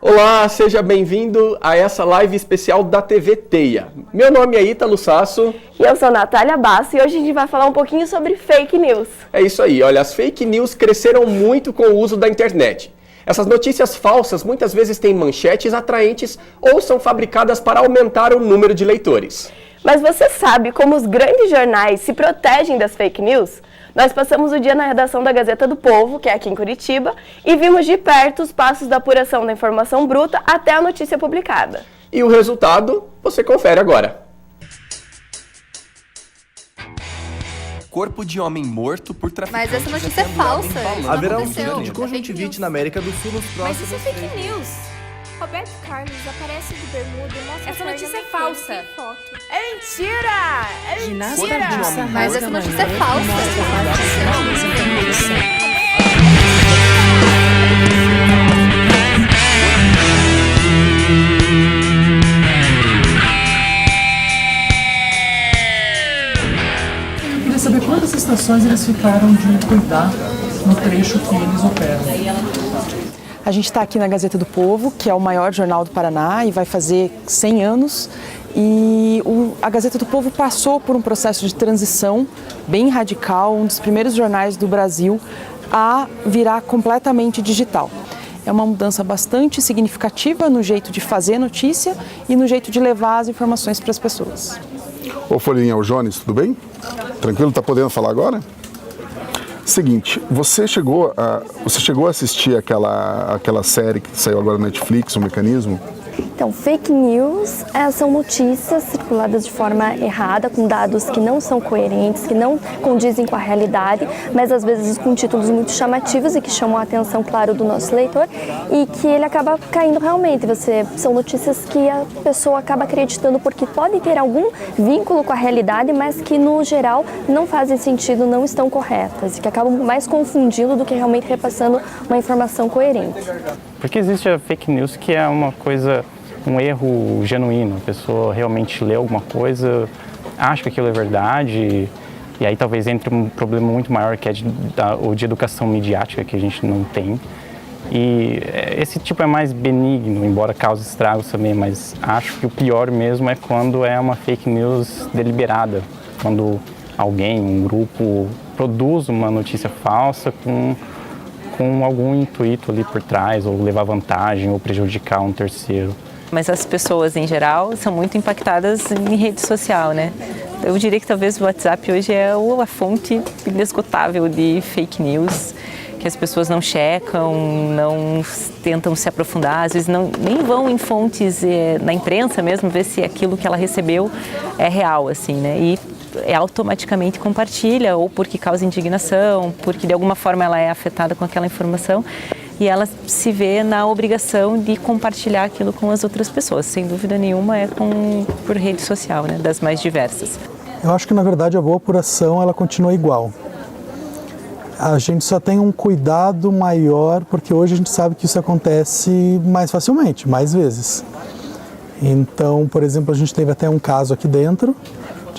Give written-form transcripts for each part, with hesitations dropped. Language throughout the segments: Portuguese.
Olá, seja bem-vindo a essa live especial da TV Teia. Meu nome é Ítalo Sasso. E eu sou Natália Basso e hoje a gente vai falar um pouquinho sobre fake news. É isso aí, olha, as fake news cresceram muito com o uso da internet. Essas notícias falsas muitas vezes têm manchetes atraentes ou são fabricadas para aumentar o número de leitores. Mas você sabe como os grandes jornais se protegem das fake news? Nós passamos o dia na redação da Gazeta do Povo, que é aqui em Curitiba, e vimos de perto os passos da apuração da informação bruta até a notícia publicada. E o resultado você confere agora. Corpo de homem morto por traficante. Mas essa notícia é falsa. Haverá um surto de conjuntivite na América do Sul nos próximos... Mas isso é fake news. Roberto Carlos aparece de bermuda e mostra essa notícia é falsa. É mentira! É mentira! Mas essa notícia é falsa. Eu queria saber quantas estações eles ficaram de cuidar no trecho que eles operam. A gente está aqui na Gazeta do Povo, que é o maior jornal do Paraná e vai fazer 100 anos. E a Gazeta do Povo passou por um processo de transição bem radical, um dos primeiros jornais do Brasil a virar completamente digital. É uma mudança bastante significativa no jeito de fazer notícia e no jeito de levar as informações para as pessoas. Ô Folhinha, o Jones, tudo bem? Tranquilo? Tá podendo falar agora? Seguinte, você chegou a assistir aquela série que saiu agora na Netflix, O Mecanismo? Então, fake news são notícias circuladas de forma errada, com dados que não são coerentes, que não condizem com a realidade, mas às vezes com títulos muito chamativos e que chamam a atenção, claro, do nosso leitor e que ele acaba caindo realmente. São notícias que a pessoa acaba acreditando porque podem ter algum vínculo com a realidade, mas que no geral não fazem sentido, não estão corretas e que acabam mais confundindo do que realmente repassando uma informação coerente. Porque existe a fake news que é uma coisa, um erro genuíno, a pessoa realmente lê alguma coisa, acha que aquilo é verdade, e aí talvez entre um problema muito maior que é o de educação midiática que a gente não tem. E esse tipo é mais benigno, embora cause estragos também, mas acho que o pior mesmo é quando é uma fake news deliberada, quando alguém, um grupo, produz uma notícia falsa com algum intuito ali por trás, ou levar vantagem, ou prejudicar um terceiro. Mas as pessoas, em geral, são muito impactadas em rede social, né? Eu diria que talvez o WhatsApp hoje é a fonte inesgotável de fake news, que as pessoas não checam, não tentam se aprofundar, às vezes nem vão em fontes na imprensa mesmo, ver se aquilo que ela recebeu é real, assim, né? E automaticamente compartilha, ou porque causa indignação, porque de alguma forma ela é afetada com aquela informação e ela se vê na obrigação de compartilhar aquilo com as outras pessoas. Sem dúvida nenhuma por rede social, né, das mais diversas. Eu acho que na verdade a boa apuração ela continua igual. A gente só tem um cuidado maior porque hoje a gente sabe que isso acontece mais facilmente, mais vezes. Então, por exemplo, a gente teve até um caso aqui dentro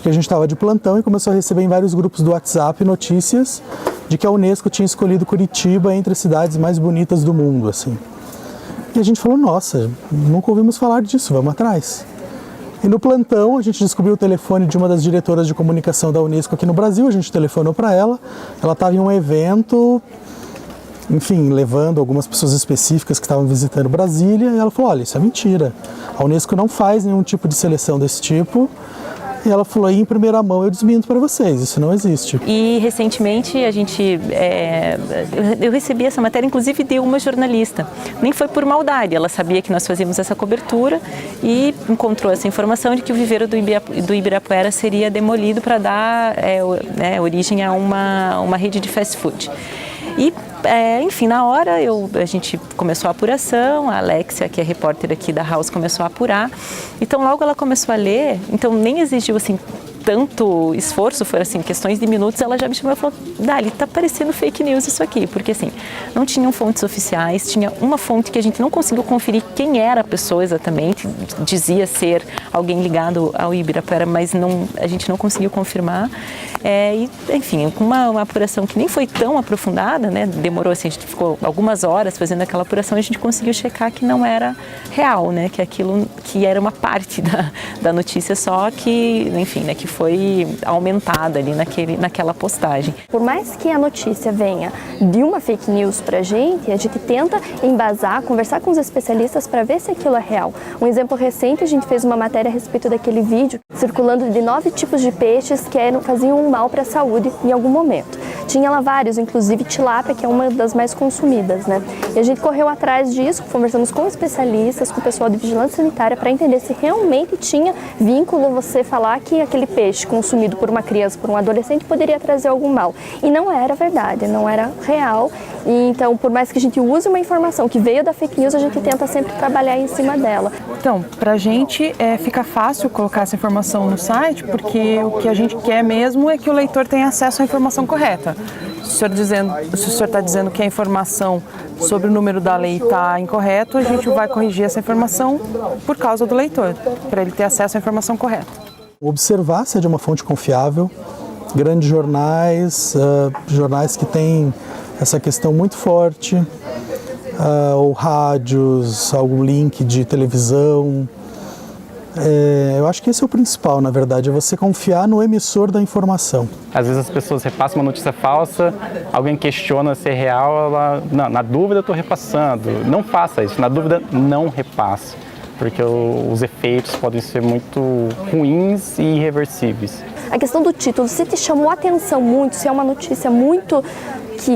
que a gente estava de plantão e começou a receber em vários grupos do WhatsApp notícias de que a Unesco tinha escolhido Curitiba entre as cidades mais bonitas do mundo, assim. E a gente falou, nossa, nunca ouvimos falar disso, vamos atrás. E no plantão a gente descobriu o telefone de uma das diretoras de comunicação da Unesco aqui no Brasil, a gente telefonou para ela estava em um evento, enfim, levando algumas pessoas específicas que estavam visitando Brasília, e ela falou, olha, isso é mentira, a Unesco não faz nenhum tipo de seleção desse tipo. E ela falou, em primeira mão eu desminto para vocês, isso não existe. E recentemente eu recebi essa matéria inclusive de uma jornalista, nem foi por maldade, ela sabia que nós fazíamos essa cobertura e encontrou essa informação de que o viveiro do Ibirapuera seria demolido para dar origem a uma rede de fast food. E, enfim, na hora a gente começou a apuração, a Alexia, que é repórter aqui da House, começou a apurar. Então, logo ela começou a ler, então nem exigiu assim tanto esforço, foi assim, questões de minutos, ela já me chamou e falou, Dali, tá parecendo fake news isso aqui, porque assim, não tinham fontes oficiais, tinha uma fonte que a gente não conseguiu conferir quem era a pessoa exatamente, dizia ser alguém ligado ao Ibirapuera, mas a gente não conseguiu confirmar, e enfim, com uma apuração que nem foi tão aprofundada, né, demorou assim, a gente ficou algumas horas fazendo aquela apuração e a gente conseguiu checar que não era real, né, que aquilo, que era uma parte da notícia só que, enfim, né, que foi aumentada ali naquela postagem. Por mais que a notícia venha de uma fake news pra gente, a gente tenta embasar, conversar com os especialistas para ver se aquilo é real. Um exemplo recente, a gente fez uma matéria a respeito daquele vídeo circulando de 9 tipos de peixes que faziam um mal para a saúde em algum momento. Tinha lá vários, inclusive tilápia, que é uma das mais consumidas, né? E a gente correu atrás disso, conversamos com especialistas, com o pessoal de vigilância sanitária para entender se realmente tinha vínculo você falar que aquele peixe consumido por uma criança, por um adolescente, poderia trazer algum mal. E não era verdade, não era real. E então, por mais que a gente use uma informação que veio da fake news, a gente tenta sempre trabalhar em cima dela. Então, para a gente fica fácil colocar essa informação no site, porque o que a gente quer mesmo é que o leitor tenha acesso à informação correta. Se o senhor está dizendo que a informação sobre o número da lei está incorreto, a gente vai corrigir essa informação por causa do leitor, para ele ter acesso à informação correta. Observar se é de uma fonte confiável, grandes jornais, jornais que têm essa questão muito forte, ou rádios, algum link de televisão. Eu acho que esse é o principal, na verdade, é você confiar no emissor da informação. Às vezes as pessoas repassam uma notícia falsa, alguém questiona se é real, ela, não, na dúvida eu estou repassando. Não faça isso, na dúvida não repasse, porque os efeitos podem ser muito ruins e irreversíveis. A questão do título, se te chamou a atenção muito, se é uma notícia muito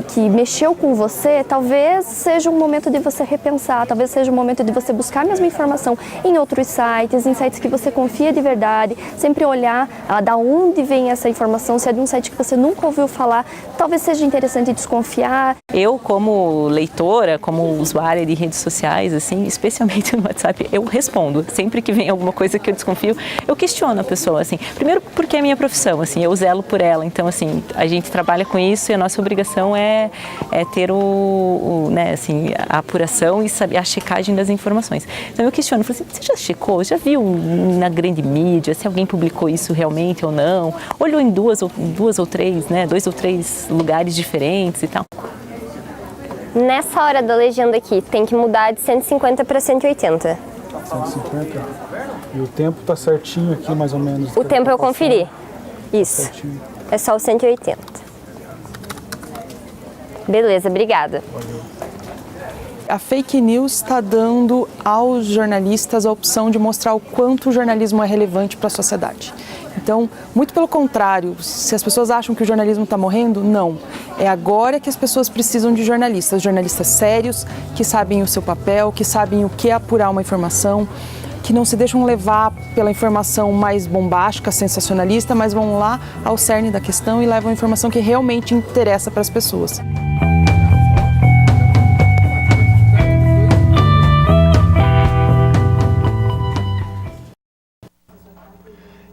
que mexeu com você, talvez seja um momento de você repensar, talvez seja um momento de você buscar a mesma informação em outros sites, em sites que você confia de verdade, sempre olhar da onde vem essa informação, se é de um site que você nunca ouviu falar, talvez seja interessante desconfiar. Eu, como leitora, como usuária de redes sociais, assim, especialmente no WhatsApp, eu respondo. Sempre que vem alguma coisa que eu desconfio, eu questiono a pessoa, assim. Primeiro porque é minha profissão, assim, eu zelo por ela. Então, assim, a gente trabalha com isso e a nossa obrigação é ter né, assim, a apuração e saber a checagem das informações. Então eu questiono, falo assim, você já checou? Já viu na grande mídia se alguém publicou isso realmente ou não? Olhou em duas ou três, né, 2 ou 3 lugares diferentes e tal. Nessa hora da legenda aqui, tem que mudar de 150 para 180. 150? E o tempo tá certinho aqui, mais ou menos? O tempo eu conferi. Isso. Certinho. É só o 180. Beleza, obrigada. A fake news está dando aos jornalistas a opção de mostrar o quanto o jornalismo é relevante para a sociedade. Então, muito pelo contrário, se as pessoas acham que o jornalismo está morrendo, não. É agora que as pessoas precisam de jornalistas sérios, que sabem o seu papel, que sabem o que é apurar uma informação, que não se deixam levar pela informação mais bombástica, sensacionalista, mas vão lá ao cerne da questão e levam a informação que realmente interessa para as pessoas.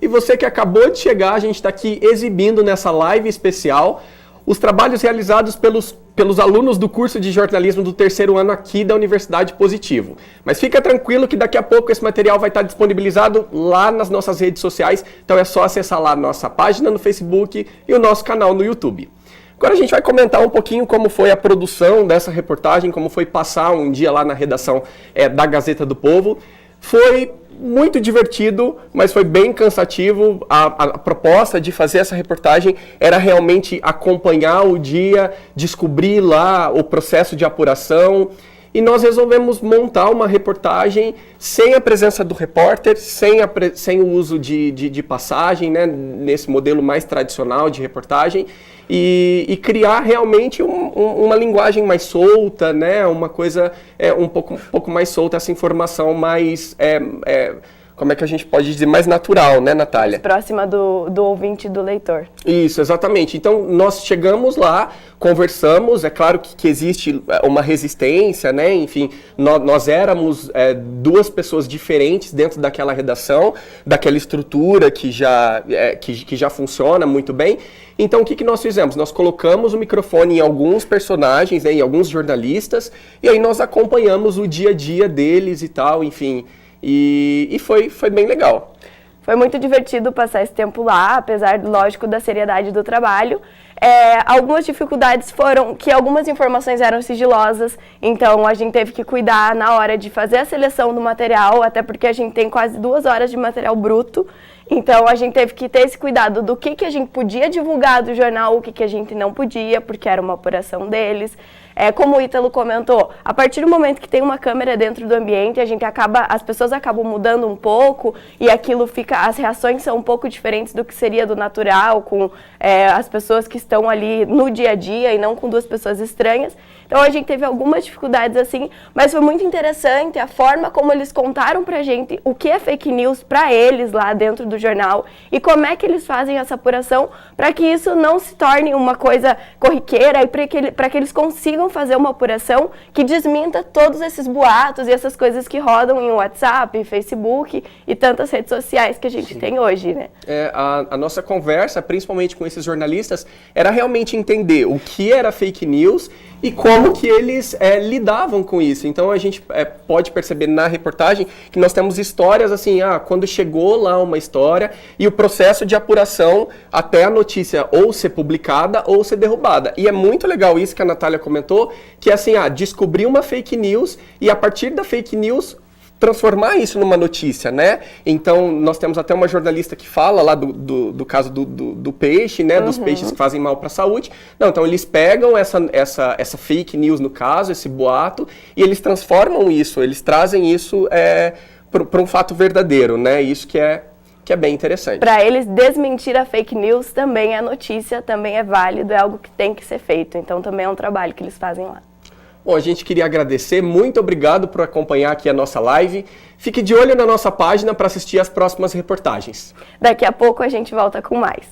E você que acabou de chegar, a gente está aqui exibindo nessa live especial os trabalhos realizados pelos alunos do curso de jornalismo do 3º ano aqui da Universidade Positivo. Mas fica tranquilo que daqui a pouco esse material vai estar disponibilizado lá nas nossas redes sociais, então é só acessar lá a nossa página no Facebook e o nosso canal no YouTube. Agora a gente vai comentar um pouquinho como foi a produção dessa reportagem, como foi passar um dia lá na redação da Gazeta do Povo. Foi muito divertido, mas foi bem cansativo. A proposta de fazer essa reportagem era realmente acompanhar o dia, descobrir lá o processo de apuração. E nós resolvemos montar uma reportagem sem a presença do repórter, sem o uso de passagem, né, nesse modelo mais tradicional de reportagem, e criar realmente uma linguagem mais solta, né, uma coisa um pouco mais solta, essa informação mais, como é que a gente pode dizer, mais natural, né, Natália? Próxima do ouvinte e do leitor. Isso, exatamente. Então, nós chegamos lá, conversamos, é claro que existe uma resistência, né, enfim, nós éramos duas pessoas diferentes dentro daquela redação, daquela estrutura que já funciona muito bem. Então, o que nós fizemos? Nós colocamos o microfone em alguns personagens, né, em alguns jornalistas, e aí nós acompanhamos o dia a dia deles e tal, enfim, e foi bem legal. Foi muito divertido passar esse tempo lá, apesar, lógico, da seriedade do trabalho. Algumas dificuldades foram que algumas informações eram sigilosas, então a gente teve que cuidar na hora de fazer a seleção do material, até porque a gente tem quase 2 horas de material bruto, então a gente teve que ter esse cuidado do que a gente podia divulgar do jornal, o que a gente não podia, porque era uma apuração deles. Como o Ítalo comentou, a partir do momento que tem uma câmera dentro do ambiente, as pessoas acabam mudando um pouco e aquilo as reações são um pouco diferentes do que seria do natural, com as pessoas que estão ali no dia a dia e não com 2 pessoas estranhas. Então a gente teve algumas dificuldades assim, mas foi muito interessante a forma como eles contaram pra gente o que é fake news pra eles lá dentro do jornal e como é que eles fazem essa apuração para que isso não se torne uma coisa corriqueira e para que eles consigam fazer uma apuração que desminta todos esses boatos e essas coisas que rodam em WhatsApp, Facebook e tantas redes sociais que a gente tem hoje, né? A nossa conversa, principalmente com esses jornalistas, era realmente entender o que era fake news e como que eles lidavam com isso. Então a gente pode perceber na reportagem que nós temos histórias assim, quando chegou lá uma história e o processo de apuração até a notícia ou ser publicada ou ser derrubada. E é muito legal isso que a Natália comentou, que é assim, descobrir uma fake news e a partir da fake news transformar isso numa notícia, né? Então, nós temos até uma jornalista que fala lá do caso do peixe, né? Dos peixes que fazem mal para a saúde. Não, então eles pegam essa fake news, no caso, esse boato, e eles transformam isso, eles trazem isso para um fato verdadeiro, né? Isso que é bem interessante. Para eles, desmentir a fake news também é notícia, também é válido, é algo que tem que ser feito. Então, também é um trabalho que eles fazem lá. Bom, a gente queria agradecer, muito obrigado por acompanhar aqui a nossa live. Fique de olho na nossa página para assistir as próximas reportagens. Daqui a pouco a gente volta com mais.